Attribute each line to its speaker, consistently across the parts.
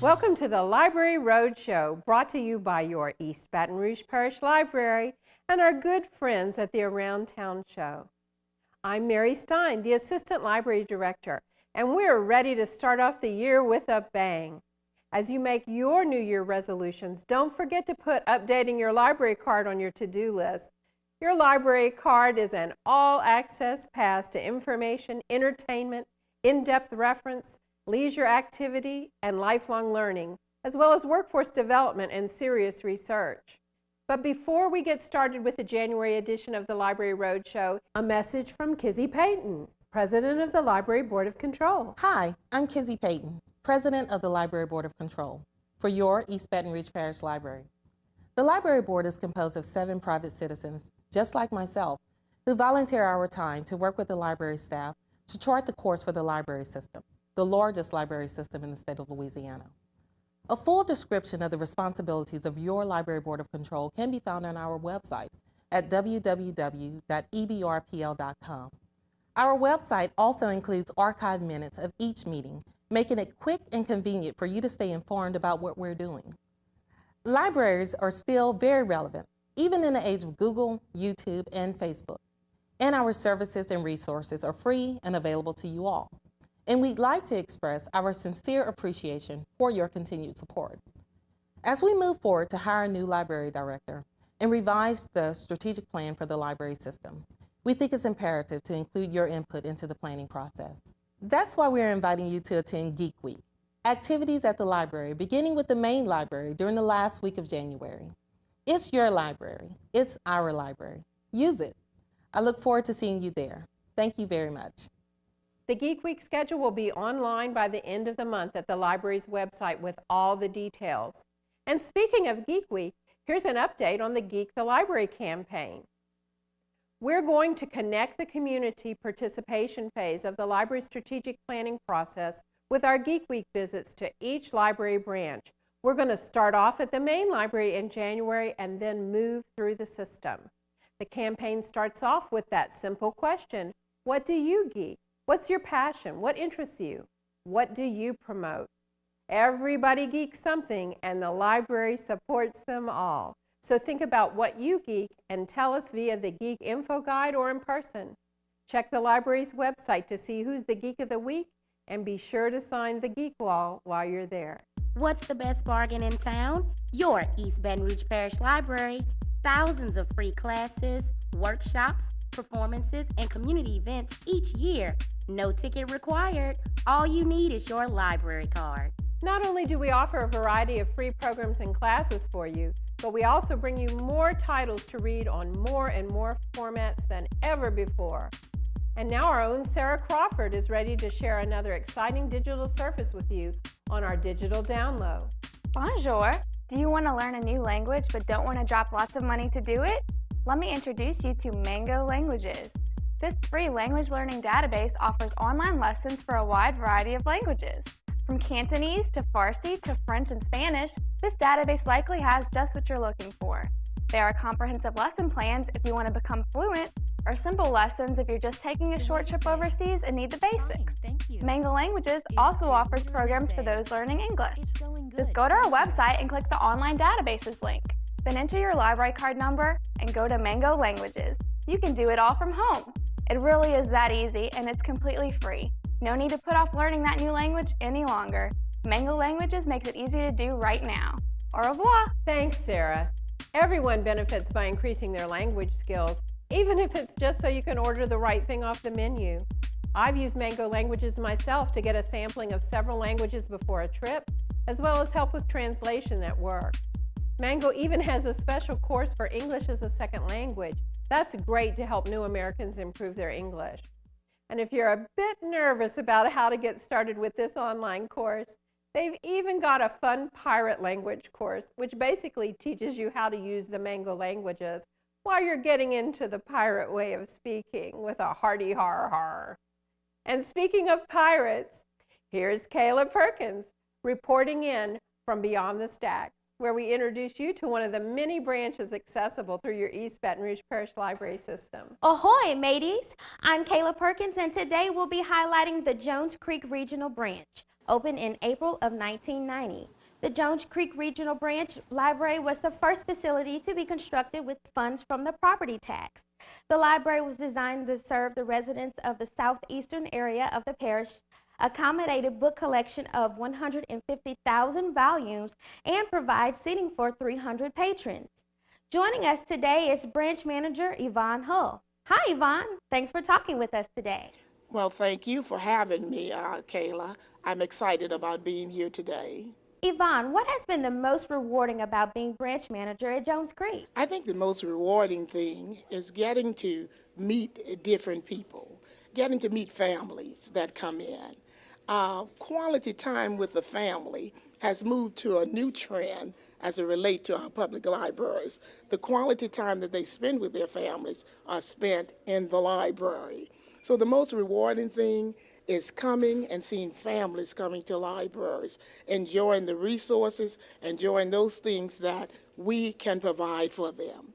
Speaker 1: Welcome to the Library Roadshow, brought to you by your East Baton Rouge Parish Library and our good friends at the Around Town Show. I'm Mary Stein, the Assistant Library Director, and we're ready to start off the year with a bang. As you make your New Year resolutions, don't forget to put updating your library card on your to-do list. Your library card is an all-access pass to information, entertainment, in-depth reference, leisure activity, and lifelong learning, as well as workforce development and serious research. But before we get started with the January edition of the Library Roadshow, a message from Kizzy Payton, President of the Library Board of Control.
Speaker 2: Hi, I'm Kizzy Payton, President of the Library Board of Control for your East Baton Rouge Parish Library. The Library Board is composed of 7 private citizens, just like myself, who volunteer our time to work with the library staff to chart the course for the library system, the largest library system in the state of Louisiana. A full description of the responsibilities of your Library Board of Control can be found on our website at www.ebrpl.com. Our website also includes archived minutes of each meeting, making it quick and convenient for you to stay informed about what we're doing. Libraries are still very relevant, even in the age of Google, YouTube, and Facebook. And our services and resources are free and available to you all. And we'd like to express our sincere appreciation for your continued support. As we move forward to hire a new library director and revise the strategic plan for the library system, we think it's imperative to include your input into the planning process. That's why we're inviting you to attend Geek Week, activities at the library beginning with the main library during the last week of January. It's your library. It's our library. Use it. I look forward to seeing you there. Thank you very much.
Speaker 1: The Geek Week schedule will be online by the end of the month at the library's website with all the details. And speaking of Geek Week, here's an update on the Geek the Library campaign. We're going to connect the community participation phase of the library's strategic planning process with our Geek Week visits to each library branch. We're going to start off at the main library in January and then move through the system. The campaign starts off with that simple question: what do you geek? What's your passion? What interests you? What do you promote? Everybody geeks something, and the library supports them all. So think about what you geek and tell us via the Geek Info Guide or in person. Check the library's website to see who's the Geek of the Week, and be sure to sign the Geek Wall while you're there.
Speaker 3: What's the best bargain in town? Your East Baton Rouge Parish Library. Thousands of free classes, workshops, performances, and community events each year. No ticket required. All you need is your library card.
Speaker 1: Not only do we offer a variety of free programs and classes for you, but we also bring you more titles to read on more and more formats than ever before. And now our own Sarah Crawford is ready to share another exciting digital service with you on our digital download.
Speaker 4: Bonjour! Do you want to learn a new language but don't want to drop lots of money to do it? Let me introduce you to Mango Languages. This free language learning database offers online lessons for a wide variety of languages. From Cantonese to Farsi to French and Spanish, this database likely has just what you're looking for. There are comprehensive lesson plans if you want to become fluent, or simple lessons if you're just taking a short trip overseas and need the basics. Mango Languages also offers programs for those learning English. Just go to our website and click the online databases link. Then enter your library card number and go to Mango Languages. You can do it all from home. It really is that easy, and it's completely free. No need to put off learning that new language any longer. Mango Languages makes it easy to do right now. Au revoir!
Speaker 1: Thanks, Sarah. Everyone benefits by increasing their language skills, even if it's just so you can order the right thing off the menu. I've used Mango Languages myself to get a sampling of several languages before a trip, as well as help with translation at work. Mango even has a special course for English as a second language. That's great to help new Americans improve their English. And if you're a bit nervous about how to get started with this online course, they've even got a fun pirate language course, which basically teaches you how to use the Mango Languages while you're getting into the pirate way of speaking with a hearty har har. And speaking of pirates, here's Kayla Perkins reporting in from Beyond the Stacks, where we introduce you to one of the many branches accessible through your East Baton Rouge Parish Library system.
Speaker 5: Ahoy, mateys! I'm Kayla Perkins, and today we'll be highlighting the Jones Creek Regional Branch.
Speaker 3: opened in April of 1990. The Jones Creek Regional Branch Library was the first facility to be constructed with funds from the property tax. The library was designed to serve the residents of the southeastern area of the parish, accommodated book collection of 150,000 volumes, and provide seating for 300 patrons. Joining us today is Branch Manager Yvonne Hull. Hi, Yvonne. Thanks for talking with us today.
Speaker 5: Well, thank you for having me, Kayla. I'm excited about being here today.
Speaker 3: Yvonne, what has been the most rewarding about being branch manager at Jones Creek?
Speaker 5: I think the most rewarding thing is getting to meet different people, getting to meet families that come in. Quality time with the family has moved to a new trend as it relates to our public libraries. The quality time that they spend with their families are spent in the library. So the most rewarding thing is coming and seeing families coming to libraries, enjoying the resources, enjoying those things that we can provide for them.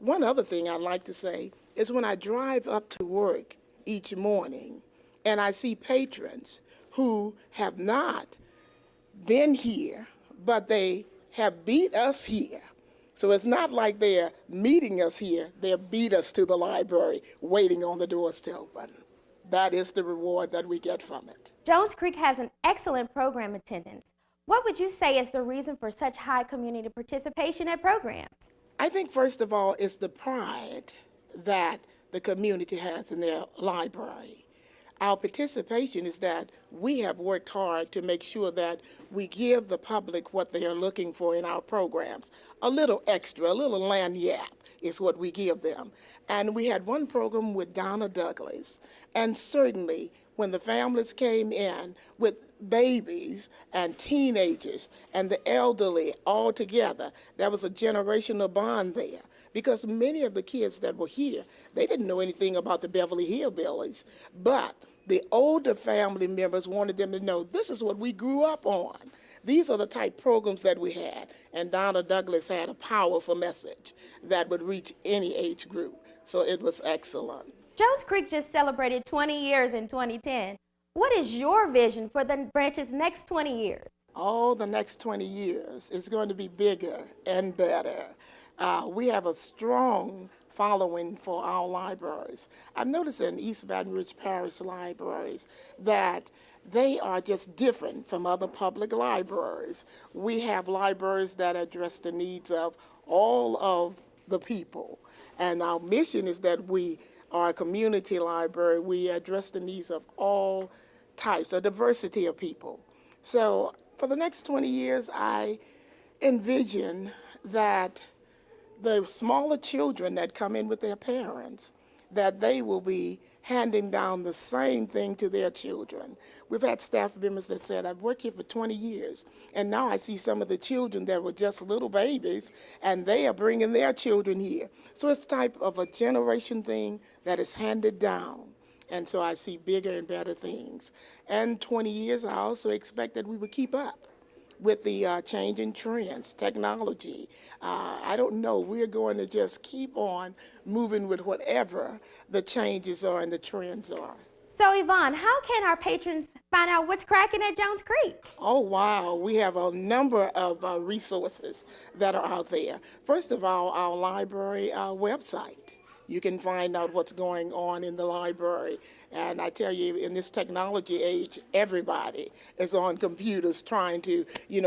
Speaker 5: One other thing I'd like to say is when I drive up to work each morning and I see patrons who have not been here, but they have beat us here. So it's not like they're meeting us here, they beat us to the library, waiting on the doors to open. That is the reward that we get from it.
Speaker 3: Jones Creek has an excellent program attendance. What would you say is the reason for such high community participation at programs?
Speaker 5: I think first of all, it's the pride that the community has in their library. Our participation is that we have worked hard to make sure that we give the public what they are looking for in our programs. A little extra, a little lagniappe is what we give them. And we had one program with Donna Douglas, and certainly when the families came in with babies and teenagers and the elderly all together, there was a generational bond there. Because many of the kids that were here, they didn't know anything about the Beverly Hillbillies, but the older family members wanted them to know this is what we grew up on. These are the type programs that we had, and Donna Douglas had a powerful message that would reach any age group, so it was excellent.
Speaker 3: Jones Creek just celebrated 20 years in 2010. What is your vision for the branch's next 20 years?
Speaker 5: Oh, the next 20 years is going to be bigger and better. We have a strong following for our libraries. I've noticed in East Baton Rouge Parish libraries that they are just different from other public libraries. We have libraries that address the needs of all of the people. And our mission is that we are a community library. We address the needs of all types, a diversity of people. So for the next 20 years, I envision that the smaller children that come in with their parents, that they will be handing down the same thing to their children. We've had staff members that said, I've worked here for 20 years, and now I see some of the children that were just little babies, and they are bringing their children here. So it's type of a generation thing that is handed down. And so I see bigger and better things. And 20 years, I also expect that we would keep up with the changing trends, technology. I don't know, we're going to just keep on moving with whatever the changes are and the trends are.
Speaker 3: So Yvonne, how can our patrons find out what's cracking at Jones Creek?
Speaker 5: Oh, wow. We have a number of resources that are out there. First of all, our library website. You can find out what's going on in the library. And I tell you, in this technology age, everybody is on computers trying to,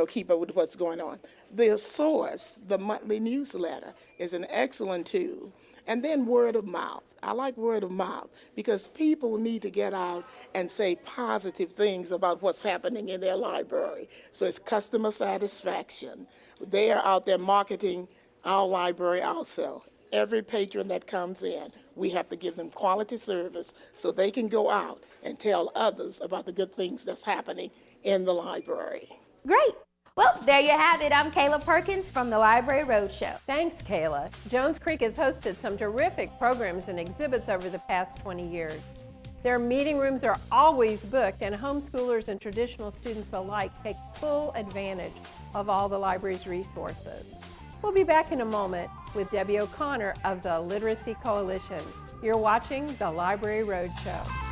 Speaker 5: keep up with what's going on. The Source, the monthly newsletter, is an excellent tool. And then word of mouth. I like word of mouth because people need to get out and say positive things about what's happening in their library. So it's customer satisfaction. They are out there marketing our library also. Every patron that comes in, we have to give them quality service so they can go out and tell others about the good things that's happening in the library.
Speaker 3: Great. Well, there you have it. I'm Kayla Perkins from the Library Roadshow.
Speaker 1: Thanks, Kayla. Jones Creek has hosted some terrific programs and exhibits over the past 20 years. Their meeting rooms are always booked, and homeschoolers and traditional students alike take full advantage of all the library's resources. We'll be back in a moment with Debbie O'Connor of the Literacy Coalition. You're watching the Library Roadshow.